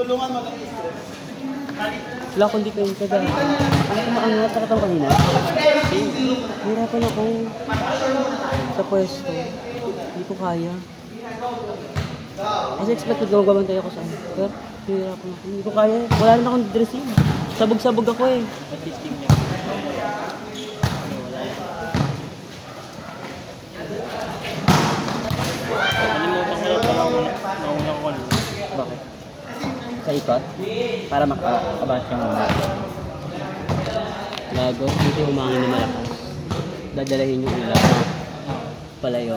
Tulungan mo lang. Wala akong depensa dahil. Ano kumaangat sa katang kanina? Hirapan ako sa pwesto. Hindi ko kaya. Kasi expected na magbabantay ako sa ano. Pero hirapan ako. Hindi ko kaya. Wala rin akong dressing. Sabog-sabog ako eh. At least team niya. Kalimutan ko na nauna ko kanina. Bakit? Sa ikot? Para makaabas ka muna. Bago, hindi humangin na malakas. Dadalahin yung ulan. Palayo.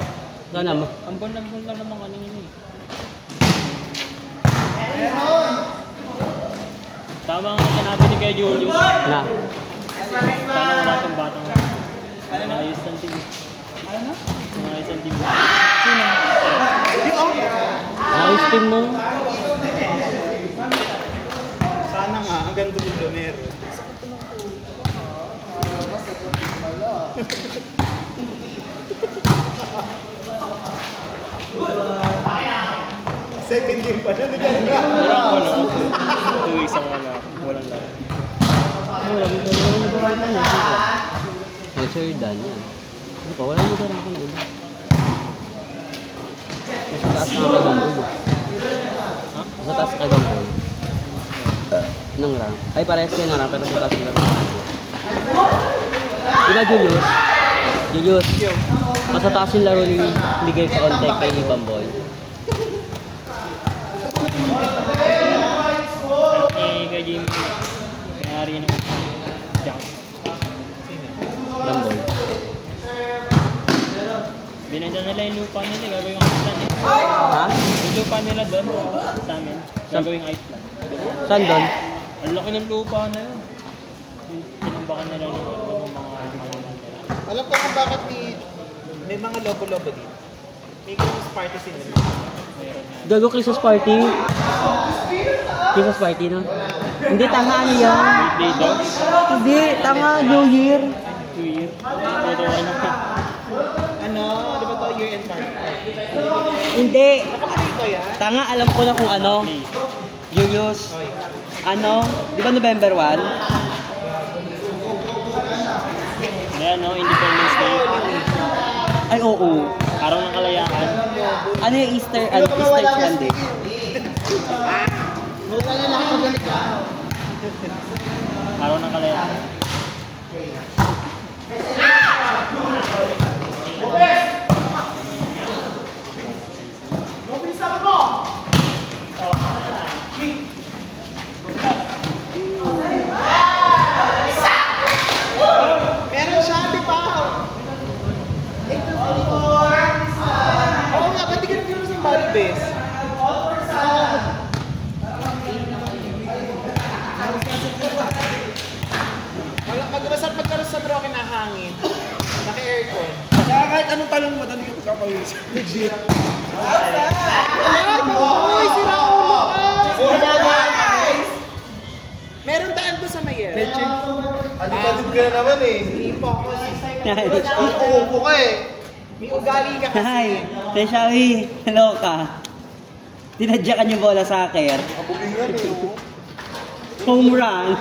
Sana mo. Ambon-ambon lang naman kanina eh. Tama nga sinabi ni kay Julius. Na. Sana wala itong batang ayos ng team. Ano? Ayos ng team. Ayos team mo. Sana nga, ang ganda ng doner. Second game pa na, Walang 2 weeks ang walang lang. Wala mo garapan na. Ay, Sir Dan yan. Ano pa? Wala mo garapan na. Sa taas na ang kagambo. Sa taas ka gambo. Nang rang. Ay, parehas kayo na rang, pero sa taas ka gambo. Diba, Julius? Julius, mas sa taas yung laro ni Ligay sa on-tech kay ni Bamboy. Kay Jimmy, kayari ng jump. Bamboy. Binenta nila yung lupa nila, gagawin yung island eh. Ha? Yung lupa nila doon, sa amin, gagawin island. Saan doon? Ang laki ng lupa na yun. Tinambakan nila ng mga Alam ko kung bakit may mga lobo-lobo dito. May Christmas party sila. Gago Christmas party. Christmas party, no? Hindi, tanga ano yan? birthday daw. Hindi, tanga, New Year. 2 years. Ito ano. Ano? Di ba ito year-end party? Hindi. Nakaplay yan? Tanga, alam ko na kung ano. Julius. Ano? Di ba November 1? Ayan no, Independence Day. Ay, oo. Araw ng kalayaan. Ano yung Easter? Easter Sunday? Araw ng kalayaan. Meron siya, di ba? Oo nga, ba't di ka nagkaroon sa body base? Magkaroon sa bro kinahangin. Naka-aircon. Kaya kahit anong talong mo, dali ka pagkapawis. Legit. Ay, boy! Sira ulo ka! Meron daan doon sa mayer. Alipatid ka na naman eh. Hindi po ako. Uupo ka eh. May ugali ka kasi. Hi, Teshawi. Hello ka. Tinadyakan yung bola sa akin. Kabulingan eh. Home run.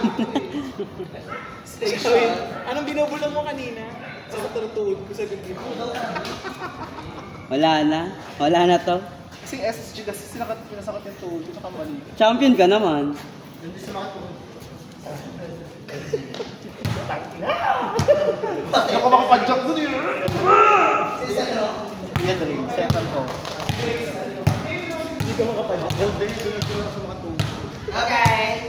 Anong binubulong mo kanina? Sa katutuod ko sa bigyan mo. Wala na. Wala na to. Kasi SSG kasi sinasakot yung tuhod. Nakamali. Champion ka naman. Hindi sumakot. Ako makapadjak dun yun. Yan rin. Second ko. Hindi ka makapadjak. Doon sa mga tuhod. Okay.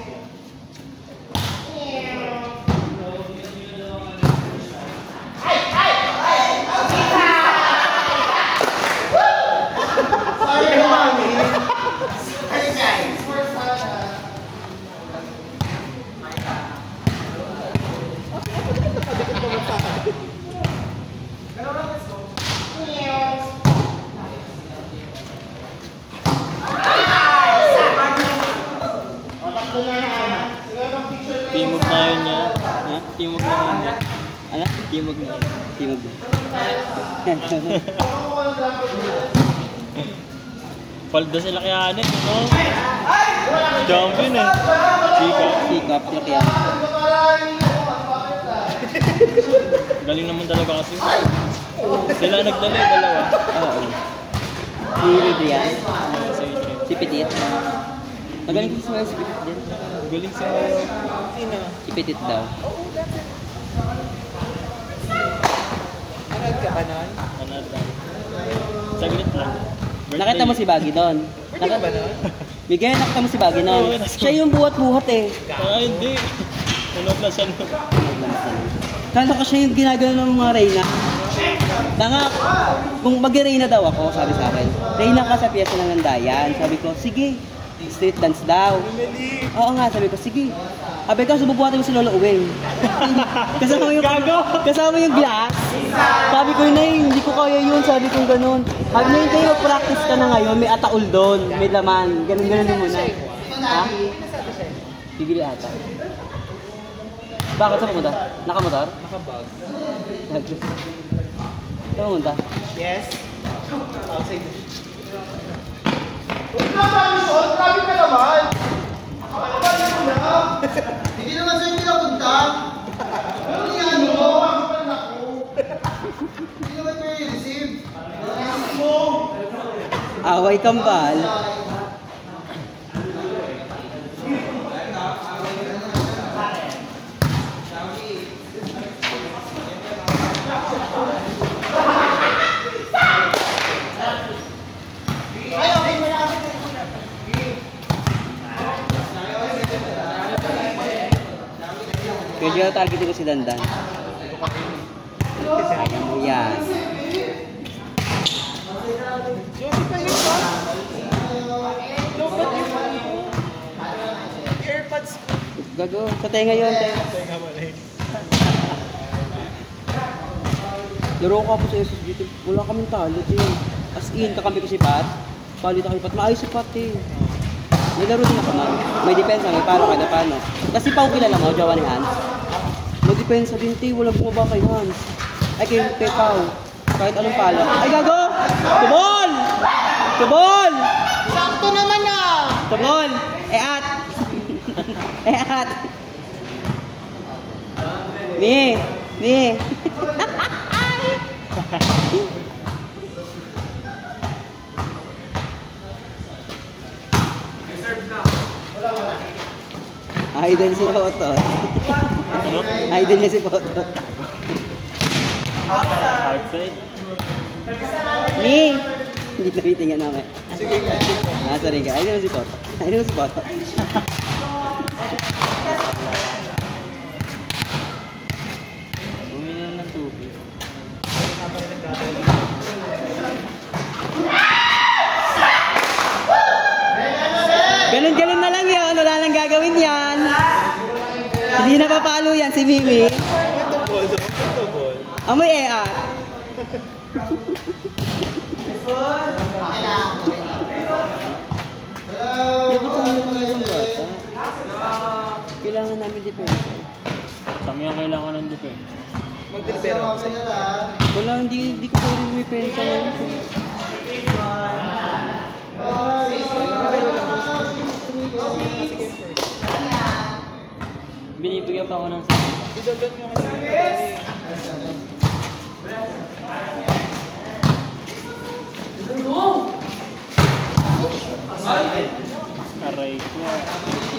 Timog na yun niya. Ha? Timog na yun niya. Ano? Timog na yun. Timog. Palda sila kaya Anik, no? Champion eh. Sikap, laki yan. Galing naman talaga kasi. Sila nagdala eh, dalawa. Oo. Si Ribrian, Sa Adrian. si Petit. Magaling din si Petit din. Galing sa... Sino? Si Petit daw. Nanood ka ba nun? Ano lang. Saglit lang. Nakita mo si Baggy doon? Pwede ka ba nun? Miguel, nakita mo si Baggy noon? Siya yung buhat-buhat eh. Ah, hindi. Ano na siya no? Kala ko siya yung ginagano ng mga Reyna. Tanga, kung mag-Reyna daw ako, sabi sa akin, Reyna ka sa piyesa ng Landayan. Sabi ko, sige, street dance daw. Oo nga, sabi ko, sige. Sabi ko, sububuhatin mo si Lolo Uweng. kasama yung glass. Sabi ko, Nay, hindi ko kaya yun. Sabi ko, ganun. Sabi niya, hindi, mag-practice ka na ngayon. May ataul doon, may laman. Ganun-ganun mo muna. Ha? Bibili ata. Bakit sa pumunta? Nakamotor? Nakabag. Saan pumunta? Yes? Outside. Grabe ka naman! Hindi naman sa'yo pinapunta. Ano yan mo? Hindi naman kayo i-receive. Away kambal. Kaya targetin ko si Dandan. Sayang mo yan. Josie pa yun ba? Lobat yung AirPods ko. Gago, sa tenga yun. Teka mo na Laro ko po sa SSG. Wala kaming talo eh. As in, kakampi ko si Pat. Palit ako si Pat. Maayos si Pat eh. May laro din ako nun. May depensa, may palo kada paano. Kasi Pao kilala mo, jowa ni Hans. May depensa din te, walang bumaba kay Hans. Ay kay Pao. Kahit anong palo. Ay gago! Tubol! Tubol! Sakto naman ah! Tubol! Eat! Eat! Mi! Mi! Idol si Potot. Ano? Idol niya si Potot. Outside. Mi! Hindi na tingnan namin. Nasa rin ka. Idol mo si Potot. Idol mo si Potot. Bumili na ng tubig. Ganun-ganun na lang yun. Wala lang gagawin yan. Hindi na papalo yan si Mimi. Amoy eat. Kailangan namin depensa. Kami ang kailangan ng defense. Mag-delibero ako sa'yo. Wala, hindi ko pwede may pensa ngayon. Binibigyan pa ako ng sakit. Idogon nyo kasi. Aray ko.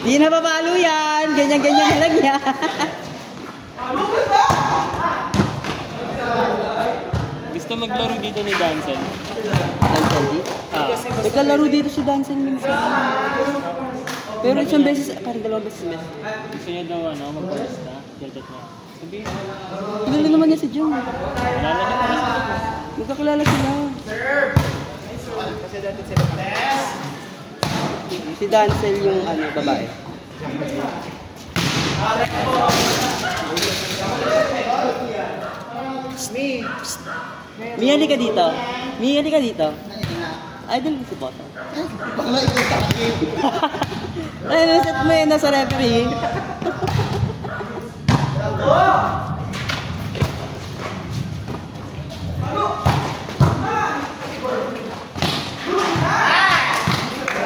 Di na papalo yan. Ganyan-ganyan na lang yan. Gusto maglaro dito ni Dancel. Dancel di? Ah, Naglalaro dito si Dancel minsan. Pero isang beses, parang dalawang beses na. gusto niya daw mag-pasta. Gadget niya. Sabihin, Kilala naman niya si Jung. alala niya pa rin. Magkakilala sila. Kasi dati sila Si Dancel yung babae. Me. Mia, ka dito. Mia, ka dito. Idol mo si Boto. Ay, naset mo yun nasa referee.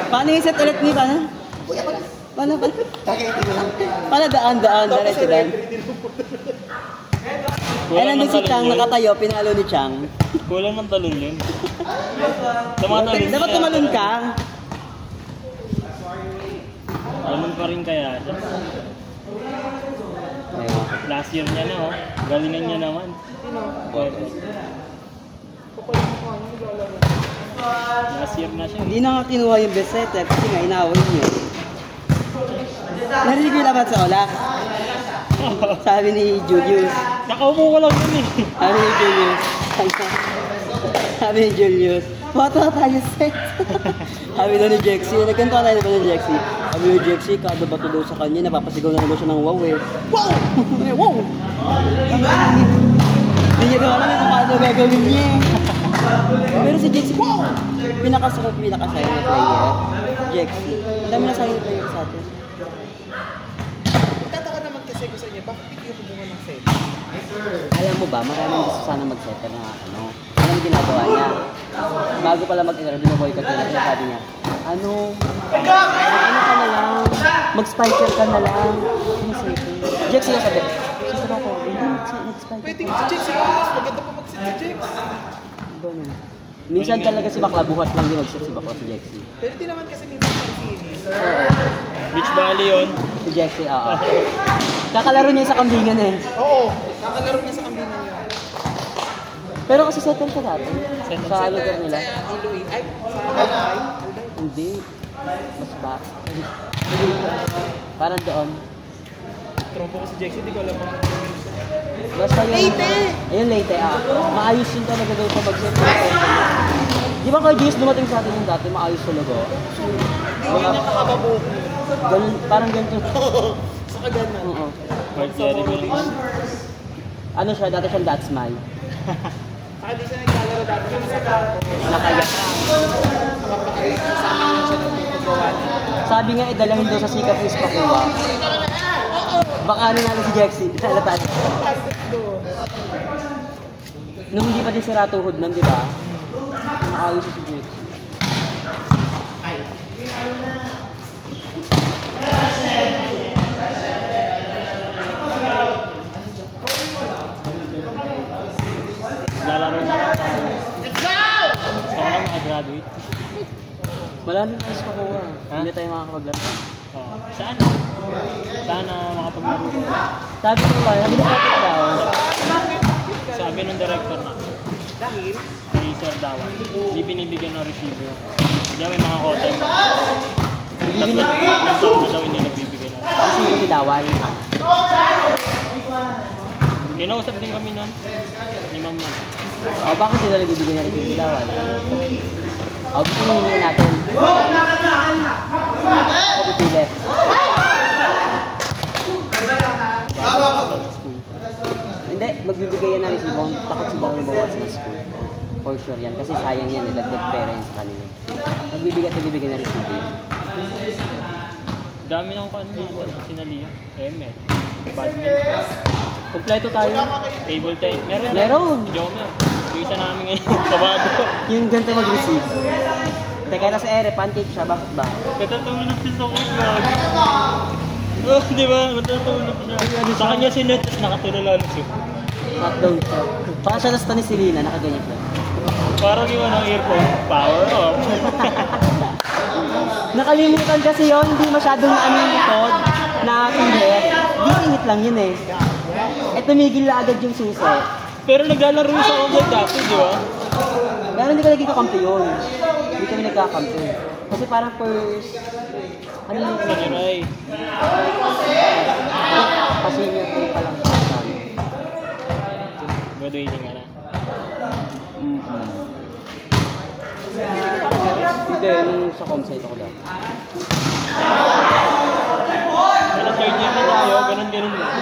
Paano yung set ulit ni? Paano? Paano? Paano daan? Diretso. Eh, nandun si Chang nakatayo, pinalo ni Chang. Kulang ng talon yun. Tumatalon. Dapat tumalon ka. Talon pa rin kaya siya. Ayun. Last year niya na oh. Galingan niya naman. Pwede. Last year na siya. Hindi na nga kinuha yung best setter kasi nga inaway niyo. Narinig ko yung laban sa Olak. Sabi ni Julius. Nakaupo ko lang yun eh. Sabi ni Julius. Mata tayo set. Sabi daw ni Jexy. Nagkanto na ba ni Jexy? Sabi ni Jexy, kada bato daw sa kanya, napapasigaw na naman siya ng wow eh. Wow! Wow! Hindi niya daw alam kung paano gagawin niya eh. Pero si Jexy, wow! Pinakasaya na player. Jexy. Ang dami na silent player sa atin. Tataka naman kasi ko sa inyo, bakit hindi ko bunga ng set? Alam mo ba, maraming gusto sana mag-setter na ano. Alam mo ginagawa niya. Bago pala mag-interview, binoboycott niya. Sabi niya, ano ka na lang, mag-spiker ka na lang. Ano setter? Jexy yung sabi, setter ako, hindi mag-spiker. Pwede mo si Jex, mas maganda pa mag-set si Jex. Ganun. Minsan talaga si Bakla, buhat lang din mag-set si Bakla si Jexy. Pero di naman kasi minsan ang finish. Oo. Beach Valley yun. Si Jexy, oo. Kakalaro niya sa kambingan eh. Oo, kakalaro niya sa kambingan niya. Pero kasi settle ka dati. Sa lugar nila. Sa Iloilo. Ay, sa Albay. Hindi. Mas back. Parang doon. Trompo ko si Jex, hindi ko alam ang Basta yung... Leyte! Ayun, Leyte ah. Maayos yun talaga daw sa mag-set. Di ba kay Jace dumating sa atin yung dati, maayos talaga? Hindi niya kakababuhok mo. Ganun, parang ganito. Sa kagana. Oo. Mark Jeremy naman. Ano siya, dati siyang that's my. Saka di siya naglalaro dati kami sa kampo. Nakaya. Kasama niya siya ng pagpagawa niya. Sabi nga, idalahin daw sa sikat is pakuha. Baka ano natin si Jexy, halata siya. Nung hindi pa din si Ratuhod nun, di ba? Nakayos si Jexy. Lalaro na lang. Gusto ko lang makagraduate. Malalim na is pakuha. Ha? Hindi tayo makakapaglaro. Oh. Saan? Sana makapaglaro ko. Sabi ko ba, sabi ni Patrick daw, Sabi ng director na. Dahil, Kay Sir Dawan. Hindi binibigyan ng receiver. Hindi may mga kote. Tatlong taon na daw hindi nagbibigay na. kasi si Dawal. Kinausap din kami nun. Ni Ma'am na. O bakit sila nagbibigay na rin si Dawal? O gusto nyo hingin natin. O pipilit. Hindi, magbibigay yan na rin si Bon. Takot si Dawal bawas sa school. For sure yan. Kasi sayang yan, nilagdag pera yan sa kanila. Magbibigay na rin si Bon. Dami ng sinalihan. Emet. Badminton. Kompleto tayo. Table tennis. Meron. Meron. Jomer. Yung isa namin ngayon. Kabado. Yung ganito mag-receive. Teka na sa ere, pancake siya. Bakit ba? Katatulog din ako. Oh, di ba? Matutulog siya. Sa kanya sinet, tapos nakatulala siya. Knockdown siya. Baka siya nasta ni Selena, nakaganyan siya. Parang iwan ng earphone. Power off. Nakalimutan kasi yun, hindi masyadong ano yung likod na init. Di init lang yun eh. Eh tumigil na agad yung susi. Pero naglalaro sa online dati, di ba? Pero hindi ka naging kakampi yun. Hindi kami nagkakampi. Kasi parang first... Ano yung... Sanuray. Kasi yung pay pa lang sa amin. Graduating ka na. Hindi, nung sa comsite ako dati. Pero third year na tayo, ganun-ganun lang.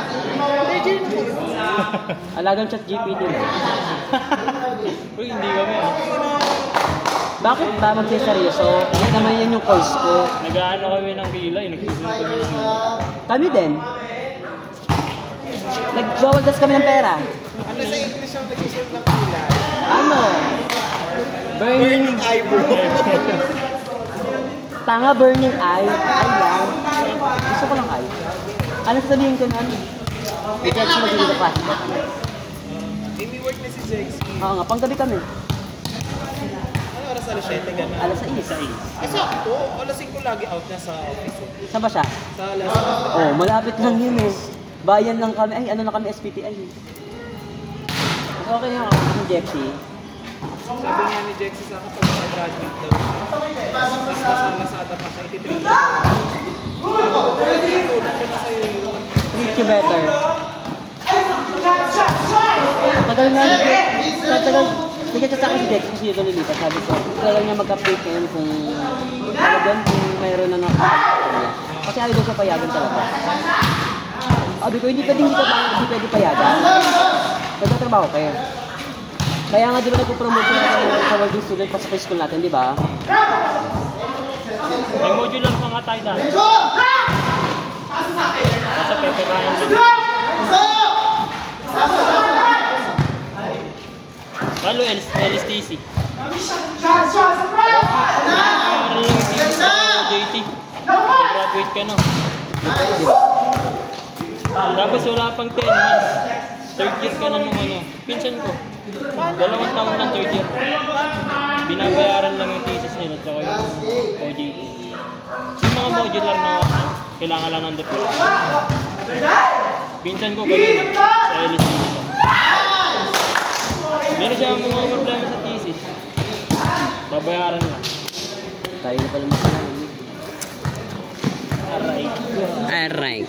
Alagang chat GPT na. Uy, hindi kami ah. Bakit ba magsiseryoso? Hindi naman yan yung course ko. Nag-aano kami ng kilay, nag-season kami ng kilay. Kami din. Nag-jawaldas kami ng pera. ano sa English ang nag-isip ng kulay? Ano? Burning. Burning eyebrow. Tanga, burning eye. Ay lang. Gusto ko lang eye. Ano sasabihin ko nun? I-judge mo dito pa. Amy work na si Jexy. Oo nga, panggabi kami. Ano oras alas 7 gano'n? Alas 6. Eh sakto, alas 5 lagi out na sa office. Saan ba siya? Sa alas Oh, malapit lang yun eh. Bayan lang kami. Ay, ano na kami, SPTI eh. Mas okay nga ako ng Jexy. Sabi nga ni Jexy sa akin pag graduate daw. Tapos nasa Lazada pa siya, ititrip na. Tulad ko na sa'yo yun. Treat you better. Tagal nga ni Tagal. Nagchat sa akin si Jexy kasi yun nalilipat. Sabi ko, kailan niya mag-update ngayon kung talagang kung mayroon na nakakapagod niya. Kasi ayaw daw siya payagan talaga. Sabi ko, hindi pwede payagan. Nagtatrabaho kayo. Kaya nga di ba nagpo-promote na sa working student pa sa school natin, di ba? May modular pa nga tayo dahil. Nasa Pepe Ryan lang. Lalo LSTC. JT. Graduate ka na. Tapos wala pang 10 months. Third year ka na nung ano. Pinsan ko. 2 taon ng third year. Binabayaran lang yung thesis nila at yung OJT. Yung mga modular na kailangan lang ng diploma. Pinsan ko ganun sa LSTC. Meron siya mga problema sa thesis. Babayaran lang. Tayo na pala masalaman. Aray. Alright.